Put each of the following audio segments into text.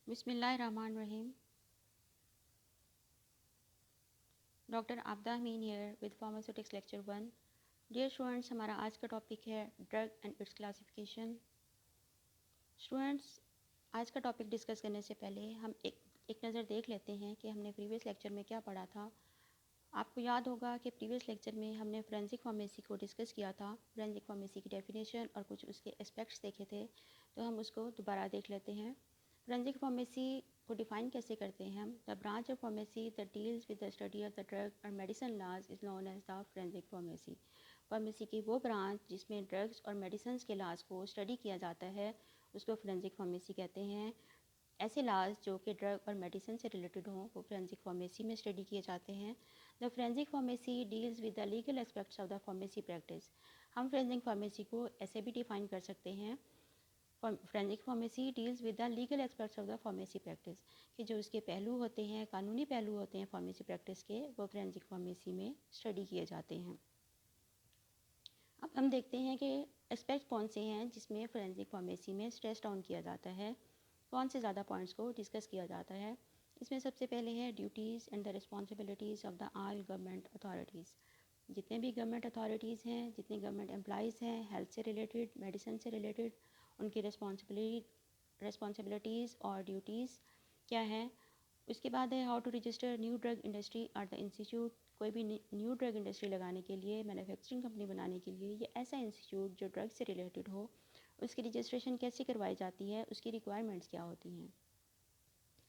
बिस्मिल्लाहिर्रहमानिर्रहीम। Doctor Abda Amin here with pharmaceutics lecture 1। Dear students, हमारा आज का टॉपिक है drug and its classification. Students, आज का टॉपिक डिस्कस करने से पहले हम एक नज़र देख लेते हैं कि हमने प्रीवियस लेक्चर में क्या पढ़ा था। आपको याद होगा कि प्रीवियस लेक्चर में हमने फोरेंसिक फार्मेसी को डिस्कस किया था। फोरेंसिक फार्मेसी की डेफिनेशन और कुछ उसके एस्पेक्ट्स देखे थे, तो हम उसको दोबारा देख लेते हैं। फोरेंसिक फार्मेसी को डिफ़ाइन कैसे करते हैं हम? The branch of pharmacy that deals with the study of the drug और medicine laws is known as the forensic pharmacy. Pharmacy की वो ब्रांच जिसमें ड्रग्स और मेडिसिन के लॉज को स्टडी किया जाता है, उसको फोरेंसिक फार्मेसी कहते हैं। ऐसे लॉज जो कि ड्रग और मेडिसिन से रिलेटेड हों, वो फोरेंसिक फार्मेसी में स्टडी किए जाते हैं। The forensic pharmacy deals with the legal aspects of the pharmacy practice. हम फोरेंसिक फार्मेसी को ऐसे भी डिफ़ाइन कर सकते हैं, forensic pharmacy deals with the legal aspects of the pharmacy practice, कि जो उसके पहलू होते हैं, कानूनी पहलू होते हैं फार्मेसी प्रैक्टिस के, वो फोरेंसिक फार्मेसी में स्टडी किए जाते हैं। अब हम देखते हैं कि एस्पेक्ट कौन से हैं जिसमें फोरेंसिक फार्मेसी में स्ट्रेस डाउन किया जाता है, कौन से ज़्यादा पॉइंट्स को डिस्कस किया जाता है। इसमें सबसे पहले है duties and the responsibilities of the all government authorities. जितने भी गवर्नमेंट अथॉरिटीज़ हैं, जितने गवर्नमेंट एम्प्लॉइज़ हैं, हेल्थ से रिलेटेड, मेडिसिन से रिलेटेड, उनकी रिस्पॉन्सिबिलिटीज़ और ड्यूटीज़ क्या है। उसके बाद है how to register new drug industry at the institute. कोई भी न्यू ड्रग इंडस्ट्री लगाने के लिए, मैन्युफैक्चरिंग कंपनी बनाने के लिए, ये ऐसा इंस्टीट्यूट जो ड्रग से रिलेटेड हो, उसकी रजिस्ट्रेशन कैसे करवाई जाती है, उसकी रिक्वायरमेंट्स क्या होती हैं।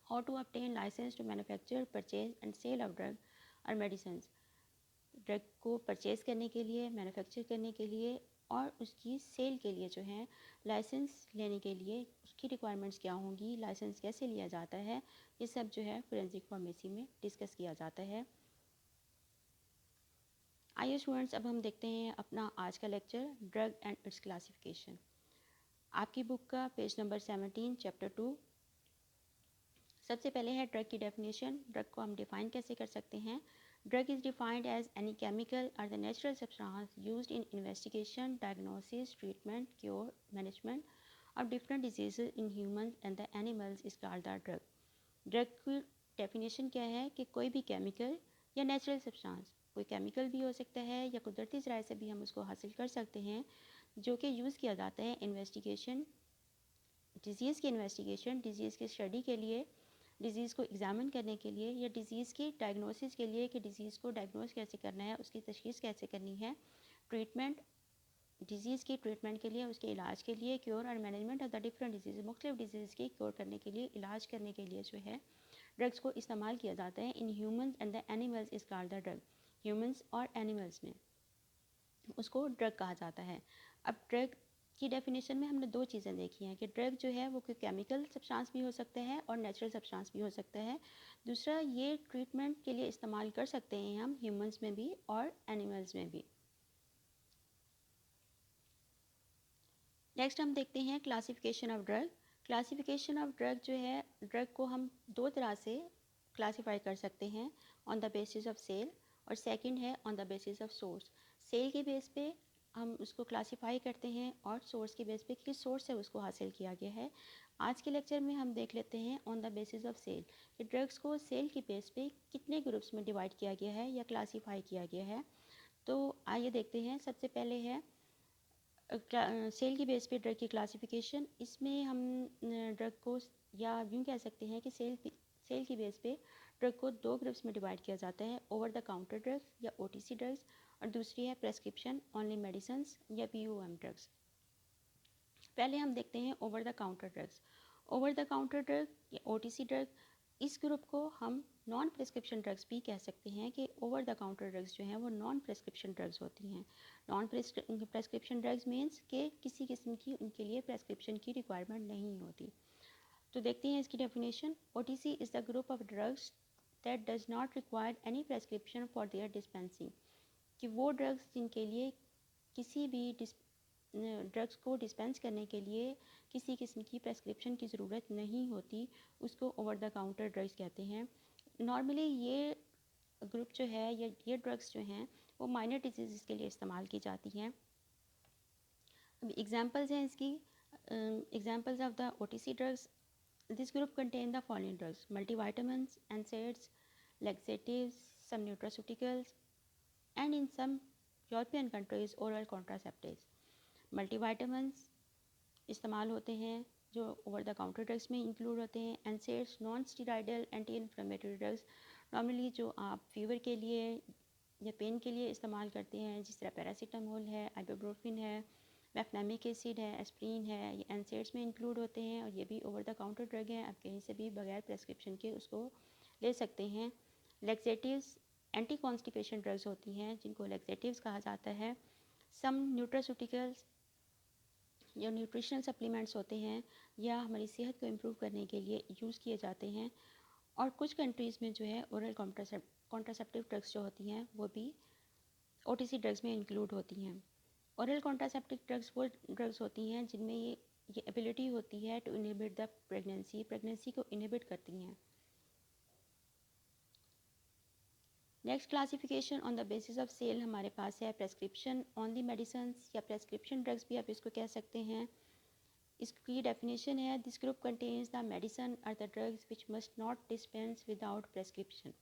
How to obtain licence to manufacture, purchase and sale of drug और मेडिसिन। ड्रग को परचेज़ करने के लिए, मैन्युफैक्चर करने के लिए और उसकी सेल के लिए जो है लाइसेंस लेने के लिए उसकी रिक्वायरमेंट्स क्या होंगी, लाइसेंस कैसे लिया जाता है, ये सब जो है फोरेंसिक फार्मेसी में डिस्कस किया जाता है। आइए स्टूडेंट्स, अब हम देखते हैं अपना आज का lecture, drug and its classification. आपकी बुक का पेज नंबर 17, चैप्टर 2। सबसे पहले है ड्रग की डेफिनेशन। ड्रग को हम डिफ़ाइन कैसे कर सकते हैं? Drug is defined as any chemical or the natural substance used in investigation, diagnosis, treatment, cure, management of different diseases in humans and the animals is called the drug. Drug की definition क्या है कि कोई भी chemical या natural substance, कोई chemical भी हो सकता है या कुदरती ज़राए से भी हम उसको हासिल कर सकते हैं, जो कि यूज़ किया जाता है इन्वेस्टिगेशन, डिज़ीज़ की इन्वेस्टिगेशन, डिज़ीज़ की स्टडी के लिए, डिज़ीज़ को एग्जामिन करने के लिए, या डिज़ीज़ की डायग्नोसिस के लिए कि डिज़ीज़ को डायग्नोस कैसे करना है, उसकी तशख़ीस कैसे करनी है, ट्रीटमेंट, डिज़ीज़ की ट्रीटमेंट के लिए, उसके इलाज के लिए, क्योर और management of the different disease, मुख्तलिफ डिजीज़ की क्योर करने के लिए, इलाज करने के लिए जो है ड्रग्स को इस्तेमाल किया जाता है। इन humans and the animals is called the drug. Humans और एनिमल्स में उसको ड्रग कहा जाता है। अब ड्रग की डेफिनेशन में हमने दो चीज़ें देखी हैं कि ड्रग जो है वो कोई केमिकल सब्सटेंस भी हो सकता है और नेचुरल सब्सटेंस भी हो सकता है। दूसरा, ये ट्रीटमेंट के लिए इस्तेमाल कर सकते हैं हम ह्यूमंस में भी और एनिमल्स में भी। नेक्स्ट हम देखते हैं classification of drug. Classification of drug जो है, ड्रग को हम दो तरह से क्लासीफाई कर सकते हैं, on the basis of sale, और सेकंड है on the basis of source. Sale के बेस पे हम उसको क्लासीफाई करते हैं और सोर्स के बेस पे किस सोर्स से उसको हासिल किया गया है। आज के लेक्चर में हम देख लेते हैं on the basis of sale, कि ड्रग्स को सेल के बेस पे कितने ग्रुप्स में डिवाइड किया गया है या क्लासीफाई किया गया है। तो आइए देखते हैं। सबसे पहले है सेल की बेस पे ड्रग की क्लासिफिकेशन। इसमें हम ड्रग को, या यूँ कह सकते हैं कि सेल की बेस पे ड्रग को दो ग्रुप्स में डिवाइड किया जाता है, ओवर द काउंटर ड्रग्स या ओटीसी ड्रग्स, और दूसरी है प्रेस्क्रिप्शन ओनली मेडिसिन या पीओएम ड्रग्स। पहले हम देखते हैं over the counter drugs. Over the counter drug या ओटीसी ड्रग, इस ग्रुप को हम नॉन प्रिस्क्रिप्शन ड्रग्स भी कह सकते हैं, कि ओवर द काउंटर ड्रग्स जो हैं वो नॉन प्रिस्क्रिप्शन ड्रग्स होती हैं। नॉन प्रिस्क्रिप्शन ड्रग्स मीन्स कि किसी किस्म की उनके लिए प्रेस्क्रिप्शन की रिक्वायरमेंट नहीं होती। तो देखते हैं इसकी definition. OTC is the group of drugs that does not require any prescription for their dispensing, कि वो ड्रग्स जिनके लिए किसी भी ड्रग्स को डिस्पेंस करने के लिए किसी किस्म की प्रेस्क्रिप्शन की ज़रूरत नहीं होती, उसको ओवर द काउंटर ड्रग्स कहते हैं। नॉर्मली ये ग्रुप जो है, या ये ड्रग्स जो हैं, वो माइनर डिजीज़ के लिए इस्तेमाल की जाती हैं। अब एग्जांपल्स हैं इसकी। Examples of the OTC drugs This group contain the following drugs: multivitamins, NSAIDs, laxatives, some nutraceuticals, and in some European countries oral contraceptives. Multivitamins इस्तेमाल होते हैं जो ओवर द काउंटर ड्रग्स में इंक्लूड होते हैं. NSAIDs non steroidal anti inflammatory drugs normally जो आप fever के लिए या पेन के लिए इस्तेमाल करते हैं, जिस तरह पैरासीटामोल है, आइबुप्रोफेन है, मेफनेमिक एसिड है, एस्प्रिन है, ये NSAIDs में इंक्लूड होते हैं और ये भी ओवर द काउंटर ड्रग हैं. आप कहीं से भी बगैर प्रेस्क्रिप्शन के उसको ले सकते हैं. लेक्सेटिव्स एंटी कॉन्स्टिपेशन ड्रग्स होती हैं जिनको लेक्सेटिव्स कहा जाता है. सम न्यूट्रास्यूटिकल्स या न्यूट्रिशनल सप्लीमेंट्स होते हैं या हमारी सेहत को इम्प्रूव करने के लिए यूज़ किए जाते हैं. और कुछ कंट्रीज़ में जो है ओरल कॉन्ट्रासेप्टिव ड्रग्स जो होती हैं वो भी OTC ड्रग्स में इंक्लूड होती हैं. ओरल कॉन्ट्रासेप्टिव ड्रग्स वो ड्रग्स होती हैं जिनमें ये एबिलिटी होती है टू इनहिबिट द प्रेगनेंसी को इनहिबिट करती हैं. Next classification on the basis of sale हमारे पास है प्रेस्क्रिप्शन ओनली मेडिसिन्स या प्रेस्क्रिप्शन ड्रग्स भी आप इसको कह सकते हैं. इसकी डेफिनेशन है this group contains the medicine or the drugs which must not dispense without prescription.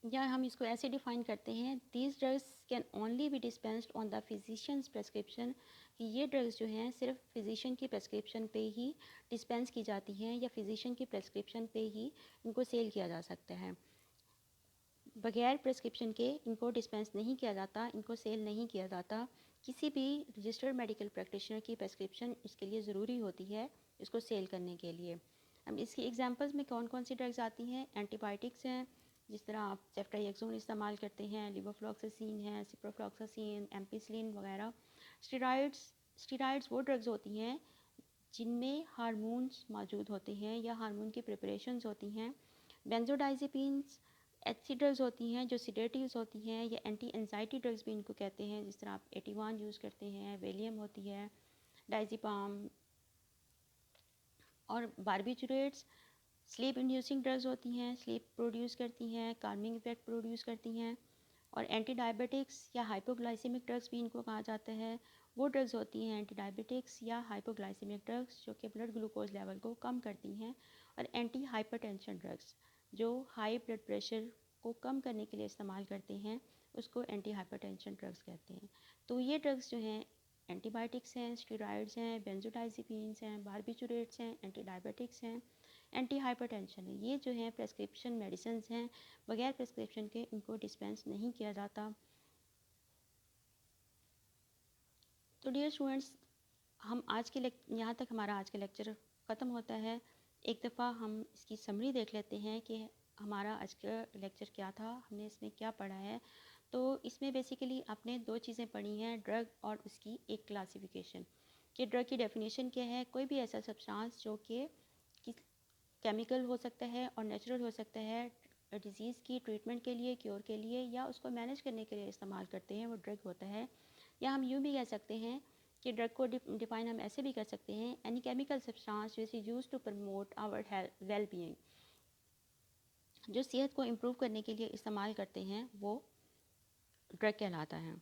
या हम इसको ऐसे डिफाइन करते हैं these drugs can only be dispensed on the physician's prescription, कि ये ड्रग्स जो हैं सिर्फ फिजिशियन की प्रेस्क्रिप्शन पे ही डिस्पेंस की जाती हैं या फिजिशियन की प्रेस्क्रिप्शन पे ही इनको सेल किया जा सकता है. बगैर प्रेस्क्रिप्शन के इनको डिस्पेंस नहीं किया जाता, इनको सेल नहीं किया जाता. किसी भी रजिस्टर्ड मेडिकल प्रैक्टिशनर की प्रेस्क्रिप्शन इसके लिए ज़रूरी होती है इसको सेल करने के लिए. अब इसकी एग्जांपल्स में कौन कौन सी ड्रग्स आती हैं? एंटीबायोटिक्स हैं, जिस तरह आप सेफ्ट्राइक्सोन इस्तेमाल करते हैं, लिवोफ्लॉक्सासिन है, सिप्रोफ्लॉक्सासिन, एम्पिसिलिन वगैरह. स्टीराइड्स वो ड्रग्स होती हैं जिनमें हार्मोन्स मौजूद होते हैं या हार्मोन की प्रिपरेशंस होती हैं. बेंजोडाइजेपिन्स ऐसी ड्रग्स होती हैं जो सिडेटिव्स होती हैं या एंटी एंजाइटी ड्रग्स भी इनको कहते हैं, जिस तरह आप एटिवान यूज़ करते हैं, वेलियम होती है, डाइजिपाम और बारबिचुरेट्स स्लीप इंड्यूसिंग ड्रग्स होती हैं, स्लीप प्रोड्यूस करती हैं, कार्मिंग इफेक्ट प्रोड्यूस करती हैं. और एंटी डायबिटिक्स या हाइपोग्लाइसेमिक ड्रग्स भी इनको कहा जाता है. वो ड्रग्स होती हैं एंटी डायबिटिक्स या हाइपोग्लाइसेमिक ड्रग्स जो कि ब्लड ग्लूकोज लेवल को कम करती हैं. और एंटी हाइपरटेंशन ड्रग्स जो हाई ब्लड प्रेशर को कम करने के लिए इस्तेमाल करते हैं उसको एंटी हाइपरटेंशन ड्रग्स कहते हैं. तो ये ड्रग्स जो हैं एंटीबायोटिक्स हैं, स्टेरॉइड्स हैं, बेंजोडाइजिपिन्स हैं, बारबिचुरेट्स हैं, एंटी डायबिटिक्स हैं, एंटी हाइपरटेंशन है. ये जो है प्रेस्क्रिप्शन मेडिसिन हैं, बगैर प्रेस्क्रिप्शन के इनको डिस्पेंस नहीं किया जाता. तो डियर स्टूडेंट्स, हम आज के यहाँ तक हमारा आज का लेक्चर ख़त्म होता है. एक दफ़ा हम इसकी समरी देख लेते हैं कि हमारा आज का लेक्चर क्या था, हमने इसमें क्या पढ़ा है. तो इसमें बेसिकली आपने दो चीज़ें पढ़ी हैं, ड्रग और उसकी एक क्लासिफिकेशन. कि ड्रग की डेफिनेशन क्या है? कोई भी ऐसा सब्सटेंस जो कि केमिकल हो सकता है और नेचुरल हो सकता है, डिज़ीज़ की ट्रीटमेंट के लिए, क्योर के लिए या उसको मैनेज करने के लिए इस्तेमाल करते हैं, वो ड्रग होता है. या हम यूँ भी कह सकते हैं कि ड्रग को डिफाइन हम ऐसे भी कर सकते हैं, any chemical substance which is used to promote our well being, जो सेहत को इम्प्रूव करने के लिए इस्तेमाल करते हैं वो ड्रग कहलाता है.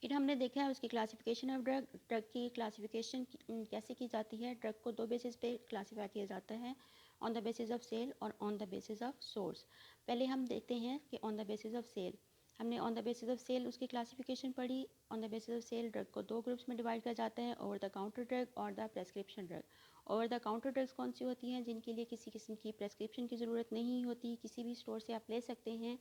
फिर हमने देखा है उसकी क्लासिफिकेशन ऑफ ड्रग. ड्रग की क्लासिफिकेशन कैसे की जाती है? ड्रग को दो बेसिस पे क्लासीफाई किया जाता है, on the basis of sale और on the basis of source. पहले हम देखते हैं कि on the basis of sale. हमने on the basis of sale उसकी क्लासिफिकेशन पढ़ी. On the basis of sale drug को दो ग्रुप्स में डिवाइड किया जाता है, ओवर द काउंटर ड्रग और the prescription drug. Over the counter drugs कौन सी होती हैं? जिनके लिए किसी किस्म की प्रेस्क्रिप्शन की ज़रूरत नहीं होती, किसी भी स्टोर से आप ले सकते हैं,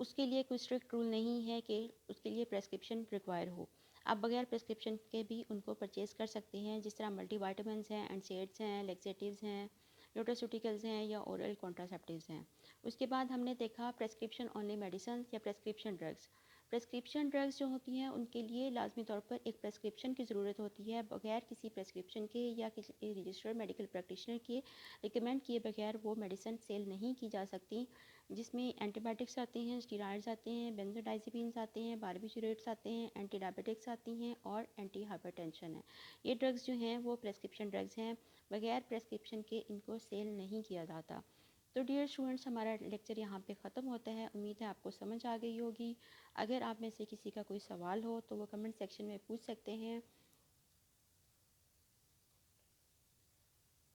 उसके लिए कोई स्ट्रिक्ट रूल नहीं है कि उसके लिए प्रेस्क्रिप्शन रिक्वायर हो. आप बगैर प्रेस्क्रिप्शन के भी उनको परचेज़ कर सकते हैं, जिस तरह मल्टीवाइटामिन्स हैं, एंटीसाइड्स हैं, लेक्सेटिव्स हैं, न्यूट्रास्यूटिकल्स हैं या ओरल कॉन्ट्रासेप्टिव्स हैं. उसके बाद हमने देखा प्रेस्क्रिप्शन ओनली मेडिसिन या प्रेस्क्रिप्शन ड्रग्स. प्रेस्क्रिप्शन ड्रग्स जो होती हैं उनके लिए लाजमी तौर पर एक प्रेस्क्रिप्शन की ज़रूरत होती है. बगैर किसी प्रेस्क्रिप्शन के या किसी रजिस्टर्ड मेडिकल प्रैक्टिशनर के रिकमेंड किए बगैर वो मेडिसिन सेल नहीं की जा सकती, जिसमें एंटीबायोटिक्स आते हैं, स्टीरॉइड्स आते हैं, बेंजोडाइजिपिन्स आते हैं, बारबिचुरेट्स आते हैं, एंटी डायबिटिक्स आती हैं और एंटी हाइपरटेंशन है. ये ड्रग्स जो हैं वो प्रेस्क्रिप्शन ड्रग्स हैं. बगैर प्रेस्क्रिप्शन के इनको सेल नहीं किया जाता. तो डियर स्टूडेंट्स, हमारा लेक्चर यहाँ पे ख़त्म होता है। उम्मीद है आपको समझ आ गई होगी। अगर आप में से किसी का कोई सवाल हो तो वो कमेंट सेक्शन में पूछ सकते हैं।